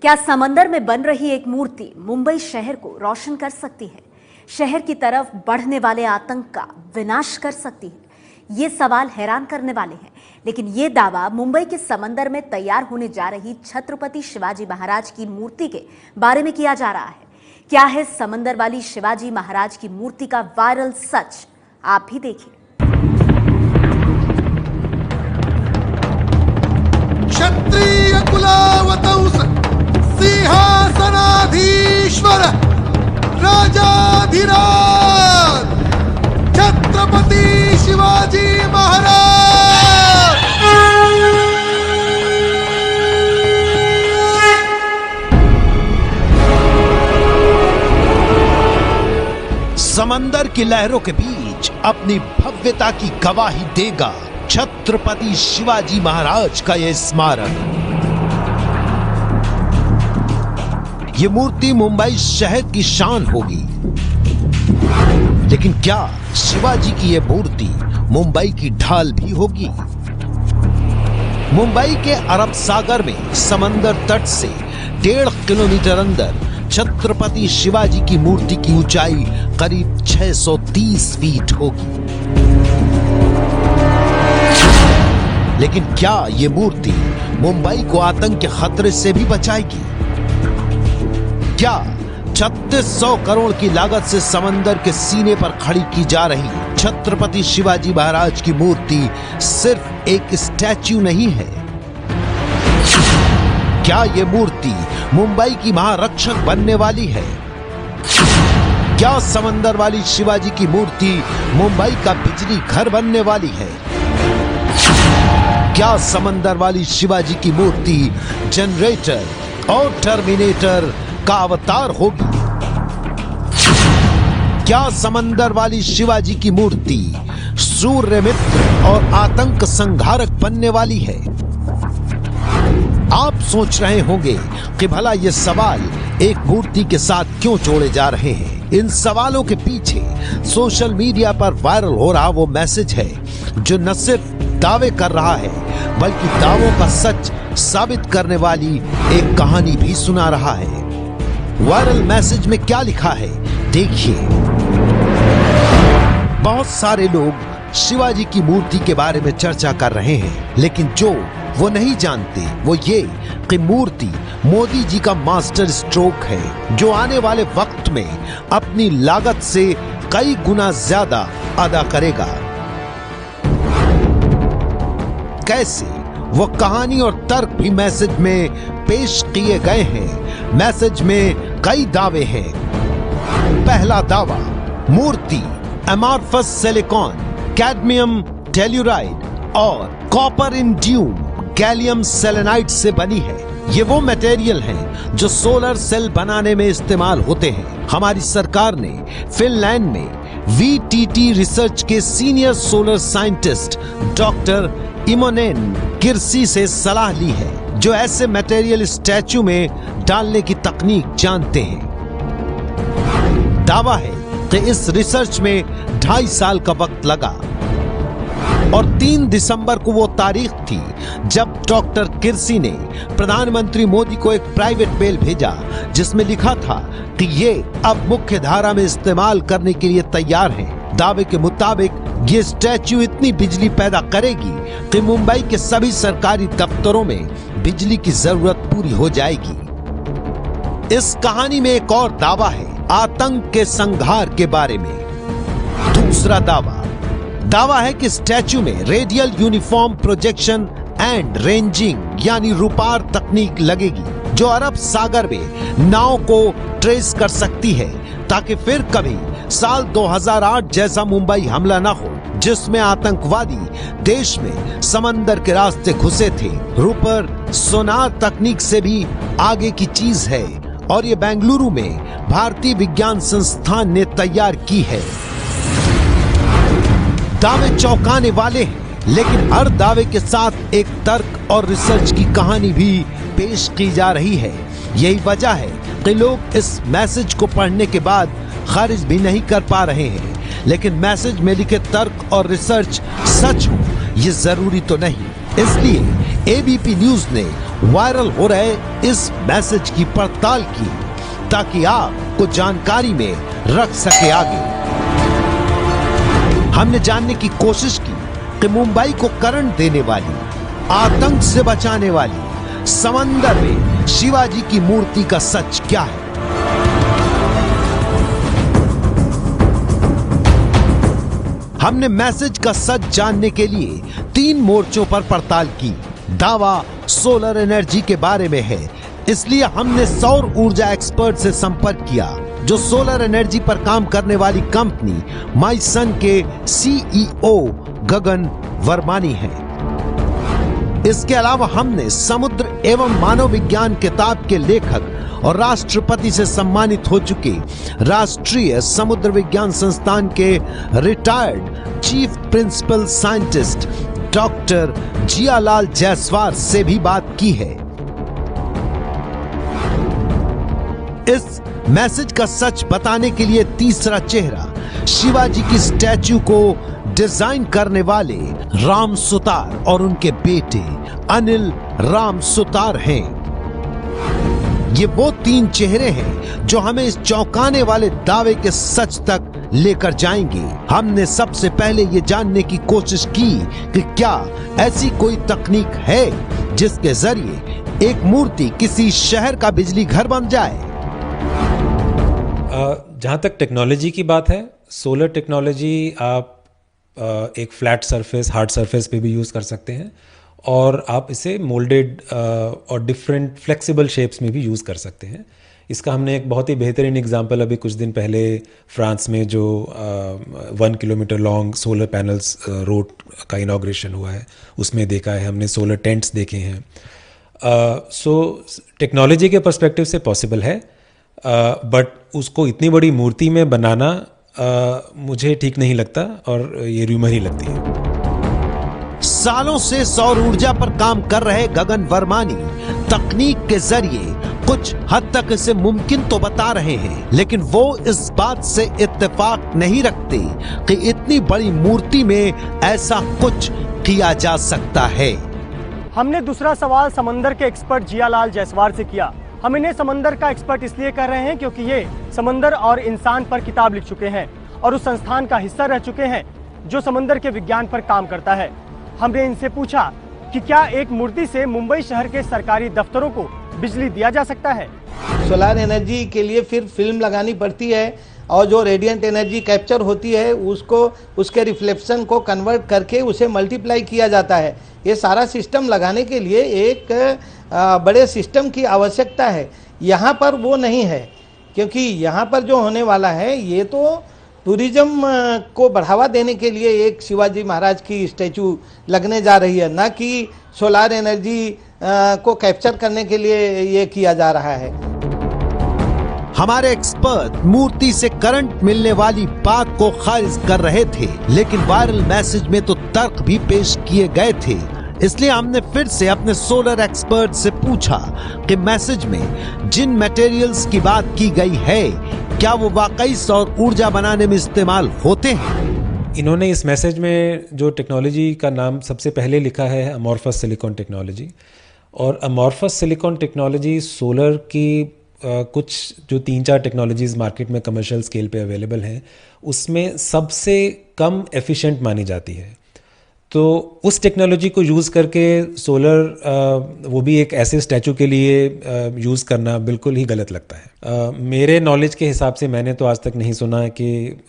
क्या समंदर में बन रही एक मूर्ति मुंबई शहर को रोशन कर सकती है? शहर की तरफ बढ़ने वाले आतंक का विनाश कर सकती है? ये सवाल हैरान करने वाले हैं, लेकिन ये दावा मुंबई के समंदर में तैयार होने जा रही छत्रपति शिवाजी महाराज की मूर्ति के बारे में किया जा रहा है। क्या है समंदर वाली शिवाजी महाराज की मूर्ति का वायरल सच? आप भी देखिए। क्षत्रिय कुलावतंस सिंहासनाधीश्वर राजाधिराज छत्रपति शिवाजी महाराज। समंदर की लहरों के बीच अपनी भव्यता की गवाही देगा छत्रपति शिवाजी महाराज का यह स्मारक। ये मूर्ति मुंबई शहर की शान होगी, लेकिन क्या शिवाजी की यह मूर्ति मुंबई की ढाल भी होगी? मुंबई के अरब सागर में समंदर तट से 1.5 किलोमीटर अंदर छत्रपति शिवाजी की मूर्ति की ऊंचाई करीब 630 फीट होगी। लेकिन क्या ये मूर्ति मुंबई को आतंक के खतरे से भी बचाएगी? क्या 3600 करोड़ की लागत से समंदर के सीने पर खड़ी की जा रही छत्रपति शिवाजी महाराज की मूर्ति सिर्फ एक स्टैच्यू नहीं है? क्या ये मूर्ति मुंबई की महारक्षक बनने वाली है? क्या समंदर वाली शिवाजी की मूर्ति मुंबई का बिजली घर बनने वाली है? क्या समंदर वाली शिवाजी की मूर्ति जनरेटर और टर्मिनेटर का अवतार होगी? क्या समंदर वाली शिवाजी की मूर्ति सूर्य मित्र और आतंक संहारक बनने वाली है? आप सोच रहे होंगे कि भला ये सवाल एक मूर्ति के साथ क्यों जोड़े जा रहे हैं? इन सवालों के पीछे सोशल मीडिया पर वायरल हो रहा वो मैसेज है जो न सिर्फ दावे कर रहा है बल्कि दावों का सच साबित करने वाली एक कहानी भी सुना रहा है। वायरल मैसेज में क्या लिखा है देखिए। बहुत सारे लोग शिवाजी की मूर्ति के बारे में चर्चा कर रहे हैं, लेकिन जो वो नहीं जानते वो ये कि मूर्ति मोदी जी का मास्टर स्ट्रोक है, जो आने वाले वक्त में अपनी लागत से कई गुना ज्यादा अदा करेगा। कैसे? वो कहानी और तर्क भी मैसेज में पेश किए गए हैं। मैसेज में कई दावे हैं। पहला दावा, मूर्ति एमॉर्फस सिलिकॉन, कैडमियम टेल्यूराइड और कॉपर इंड्यूम गैलियम सेलेनाइड से बनी है। ये वो मटेरियल हैं जो सोलर सेल बनाने में इस्तेमाल होते हैं। हमारी सरकार ने फिनलैंड में VTT रिसर्च के सीनियर सोलर साइंटिस्ट डॉक्टर इमोनेन किर्सी से सलाह ली है, जो ऐसे मटेरियल स्टैच्यू में डालने की तकनीक जानते हैं। दावा है कि इस रिसर्च में 2.5 साल का वक्त लगा और 3 दिसंबर को वो तारीख थी जब डॉक्टर किर्सी ने प्रधानमंत्री मोदी को एक प्राइवेट मेल भेजा जिसमें लिखा था कि ये अब मुख्य धारा में इस्तेमाल करने के लिए तैयार हैं। दावे के मुताबिक ये स्टैच्यू इतनी बिजली पैदा करेगी कि मुंबई के सभी सरकारी दफ्तरों में बिजली की जरूरत पूरी हो जाएगी। इस कहानी में एक और दावा है आतंक के संहार के बारे में। दूसरा दावा है कि स्टैच्यू में radial uniform projection and ranging यानी रूपार तकनीक लगेगी, जो अरब सागर में नाव को ट्रेस कर सकती है, ताकि फिर कभी साल 2008 जैसा मुंबई हमला ना हो जिसमें आतंकवादी देश में समंदर के रास्ते घुसे थे। रूपर सोनार तकनीक से भी आगे की चीज है और ये बेंगलुरु में भारतीय विज्ञान संस्थान ने तैयार की है। दावे चौंकाने वाले हैं, लेकिन हर दावे के साथ एक तर्क और रिसर्च की कहानी भी पेश की जा रही है। यही वजह है कि लोग इस मैसेज को पढ़ने के बाद खारिज भी नहीं कर पा रहे हैं, लेकिन मैसेज में लिखे तर्क और रिसर्च सच हो ये जरूरी तो नहीं। इसलिए ABP न्यूज ने वायरल हो रहे इस मैसेज की पड़ताल की ताकि आपको जानकारी में रख सके आगे। हमने जानने की कोशिश की कि मुंबई को करंट देने वाली, आतंक से बचाने वाली समंदर में शिवाजी की मूर्ति का सच क्या है। हमने मैसेज का सच जानने के लिए 3 मोर्चों पर पड़ताल की। दावा सोलर एनर्जी के बारे में है, इसलिए हमने सौर ऊर्जा एक्सपर्ट से संपर्क किया जो सोलर एनर्जी पर काम करने वाली कंपनी माइसन के सीईओ गगन वर्मानी हैं। इसके अलावा हमने समुद्र एवं मानव विज्ञान किताब के लेखक और राष्ट्रपति से सम्मानित हो चुके राष्ट्रीय समुद्र विज्ञान संस्थान के retired chief principal scientist doctor Jiyalal Jaiswal से भी बात की है। इस मैसेज का सच बताने के लिए तीसरा चेहरा शिवाजी की स्टैच्यू को डिजाइन करने वाले राम सुतार और उनके बेटे अनिल राम सुतार हैं। ये वो 3 चेहरे हैं जो हमें इस चौंकाने वाले दावे के सच तक लेकर जाएंगे। हमने सबसे पहले ये जानने की कोशिश की कि क्या ऐसी कोई तकनीक है जिसके जरिए एक मूर्ति किसी शहर का बिजली घर बन जाए। जहाँ तक टेक्नोलॉजी की बात है, सोलर टेक्नोलॉजी आप एक फ्लैट सरफेस, हार्ड सरफेस पे भी यूज़ कर सकते हैं और आप इसे मोल्डेड और डिफरेंट फ्लेक्सिबल शेप्स में भी यूज़ कर सकते हैं। इसका हमने एक बहुत ही बेहतरीन एग्जांपल अभी कुछ दिन पहले फ्रांस में जो 1 kilometre long solar panels road का इनॉग्रेशन हुआ है उसमें देखा है। हमने सोलर टेंट्स देखे हैं। सो टेक्नोलॉजी के पर्सपेक्टिव से पॉसिबल है, बट उसको इतनी बड़ी मूर्ति में बनाना मुझे ठीक नहीं लगता और ये रूमर ही लगती है। सालों से सौर ऊर्जा पर काम कर रहे गगन वर्मानी तकनीक के जरिए कुछ हद तक इसे मुमकिन तो बता रहे हैं, लेकिन वो इस बात से इत्तेफाक नहीं रखते कि इतनी बड़ी मूर्ति में ऐसा कुछ किया जा सकता है। हमने दूसरा सवाल समंदर के एक्सपर्ट जियालाल जायसवाल से किया। हम इन्हें समंदर का एक्सपर्ट इसलिए कर रहे हैं क्योंकि ये समंदर और इंसान पर किताब लिख चुके हैं और उस संस्थान का हिस्सा रह चुके हैं जो समंदर के विज्ञान पर काम करता है। हमने इनसे पूछा कि क्या एक मूर्ति से मुंबई शहर के सरकारी दफ्तरों को बिजली दिया जा सकता है। सोलर एनर्जी के लिए फिर फिल्म लगानी पड़ती है और जो रेडिएंट एनर्जी कैप्चर होती है उसको, उसके रिफ्लेक्शन को कन्वर्ट करके उसे मल्टीप्लाई किया जाता है। ये सारा सिस्टम लगाने के लिए एक बड़े सिस्टम की आवश्यकता है। यहाँ पर वो नहीं है, क्योंकि यहाँ पर जो होने वाला है ये तो टूरिज्म को बढ़ावा देने के लिए एक शिवाजी महाराज की स्टैचू लगने जा रही है, न कि सोलर एनर्जी को कैप्चर करने के लिए ये किया जा रहा है। हमारे एक्सपर्ट मूर्ति से करंट मिलने वाली बात को खारिज कर रहे थे, लेकिन वायरल मैसेज में तो तर्क भी पेश किए गए थे। इसलिए हमने फिर से अपने सोलर एक्सपर्ट से पूछा कि मैसेज में जिन मटेरियल्स की बात की गई है क्या वो वाकई सौर ऊर्जा बनाने में इस्तेमाल होते हैं। इन्होंने इस मैसेज में जो टेक्नोलॉजी का नाम सबसे पहले लिखा है अमॉर्फस सिलिकॉन टेक्नोलॉजी, और अमॉर्फस सिलिकॉन टेक्नोलॉजी सोलर की कुछ जो 3-4 टेक्नोलॉजीज मार्केट में कमर्शियल स्केल पे अवेलेबल हैं उसमें सबसे कम एफिशिएंट मानी जाती है। तो उस टेक्नोलॉजी को यूज़ करके सोलर वो भी एक ऐसे स्टैचू के लिए यूज़ करना बिल्कुल ही गलत लगता है। मेरे नॉलेज के हिसाब से मैंने तो आज तक नहीं सुना है कि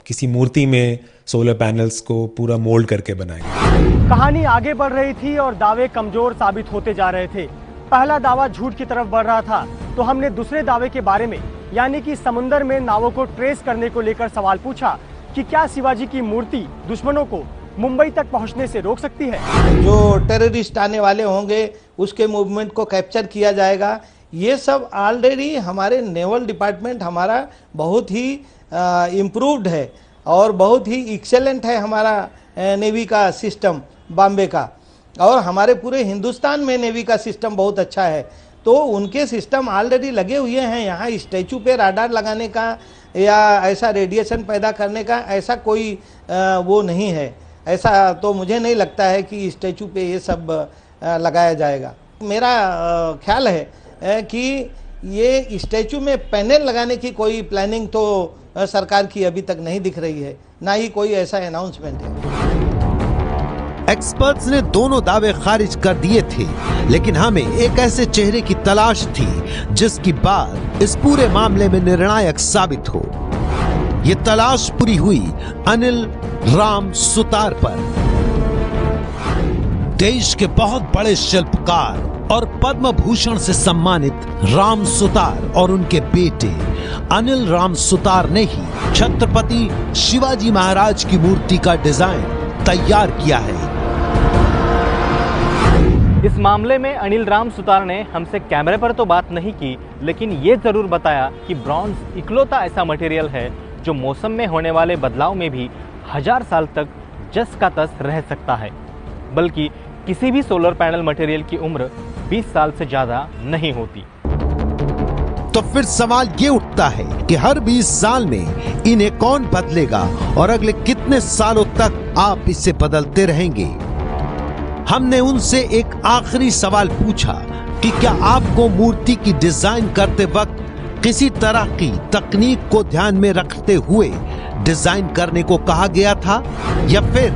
किसी मूर्ति में सोलर पैनल्स को पूरा मोल्ड करके बनाएंगे। कहानी आगे बढ़ रही थी और दावे कमजोर साबित होते जा रहे थे। पहला दावा झूठ की तरफ बढ़ रहा था, तो हमने दूसरे दावे के बारे में, यानी कि समुद्र में नावों को ट्रेस करने को लेकर सवाल पूछा कि क्या शिवाजी की मूर्ति दुश्मनों को मुंबई तक पहुंचने से रोक सकती है। जो टेररिस्ट आने वाले होंगे उसके मूवमेंट को कैप्चर किया जाएगा। ये सब ऑलरेडी हमारे नेवल डिपार्टमेंट हमारा बहुत ही इम्प्रूव्ड है और बहुत ही एक्सेलेंट है हमारा नेवी का सिस्टम बॉम्बे का, और हमारे पूरे हिंदुस्तान में नेवी का सिस्टम बहुत अच्छा है। तो उनके सिस्टम ऑलरेडी लगे हुए हैं। यहाँ स्टैचू पे राडार लगाने का या ऐसा रेडिएशन पैदा करने का ऐसा कोई वो नहीं है। ऐसा तो मुझे नहीं लगता है कि स्टैचू पे ये सब लगाया जाएगा। मेरा ख्याल है कि ये स्टैचू में पैनल लगाने की कोई प्लानिंग तो सरकार की अभी तक नहीं दिख रही है, ना ही कोई ऐसा अनाउंसमेंट है। एक्सपर्ट्स ने दोनों दावे खारिज कर दिए थे, लेकिन हमें एक ऐसे चेहरे की तलाश थी जिसकी बात इस पूरे मामले में निर्णायक साबित हो। ये तलाश पूरी हुई अनिल राम सुतार पर। देश के बहुत बड़े शिल्पकार और पद्म भूषण से सम्मानित राम सुतार और उनके बेटे अनिल राम सुतार ने ही छत्रपति शिवाजी महाराज की मूर्ति का डिजाइन तैयार किया है। इस मामले में अनिल राम सुतार ने हमसे कैमरे पर तो बात नहीं की, लेकिन ये जरूर बताया कि ब्रॉन्ज इकलौता ऐसा मटेरियल है जो मौसम में होने वाले बदलाव में भी 1000 साल तक जस का तस रह सकता है, बल्कि किसी भी सोलर पैनल मटेरियल की उम्र 20 साल से ज्यादा नहीं होती। तो फिर सवाल ये उठता है कि हर 20 साल में इन्हें कौन बदलेगा और अगले कितने सालों तक आप इसे बदलते रहेंगे। हमने उनसे एक आखिरी सवाल पूछा कि क्या आपको मूर्ति की डिजाइन करते वक्त किसी तरह की तकनीक को ध्यान में रखते हुए डिजाइन करने को कहा गया था, या फिर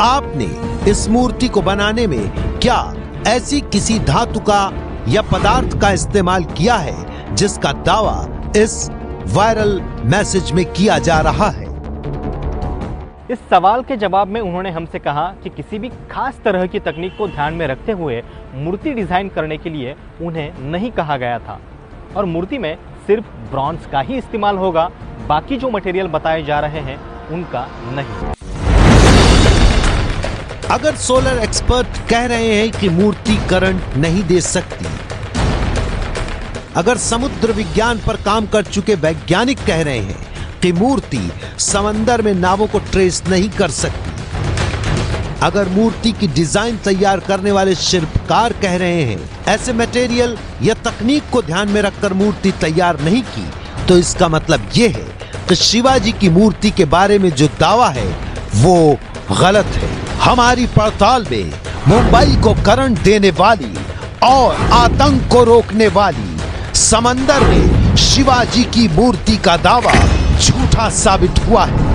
आपने इस मूर्ति को बनाने में क्या ऐसी किसी धातु का या पदार्थ का इस्तेमाल किया है जिसका दावा इस वायरल मैसेज में किया जा रहा है। इस सवाल के जवाब में उन्होंने हमसे कहा कि किसी भी खास तरह की तकनीक को ध्यान में रखते हुए मूर्ति डिजाइन करने के लिए उन्हें नहीं कहा गया था और मूर्ति में सिर्फ ब्रॉन्ज का ही इस्तेमाल होगा, बाकी जो मटेरियल बताए जा रहे हैं उनका नहीं। अगर सोलर एक्सपर्ट कह रहे हैं कि मूर्ति करंट नहीं दे सकती, अगर समुद्र विज्ञान पर काम कर चुके वैज्ञानिक कह रहे हैं कि मूर्ति समंदर में नावों को ट्रेस नहीं कर सकती, अगर मूर्ति की डिजाइन तैयार करने वाले शिल्पकार कह रहे हैं ऐसे मटेरियल या तकनीक को ध्यान में रखकर मूर्ति तैयार नहीं की, तो इसका मतलब यह है कि शिवाजी की मूर्ति के बारे में जो दावा है वो गलत है। हमारी पड़ताल में मुंबई को करंट देने वाली और आतंक को रोकने वाली समंदर में शिवाजी की मूर्ति का दावा झूठा साबित हुआ है।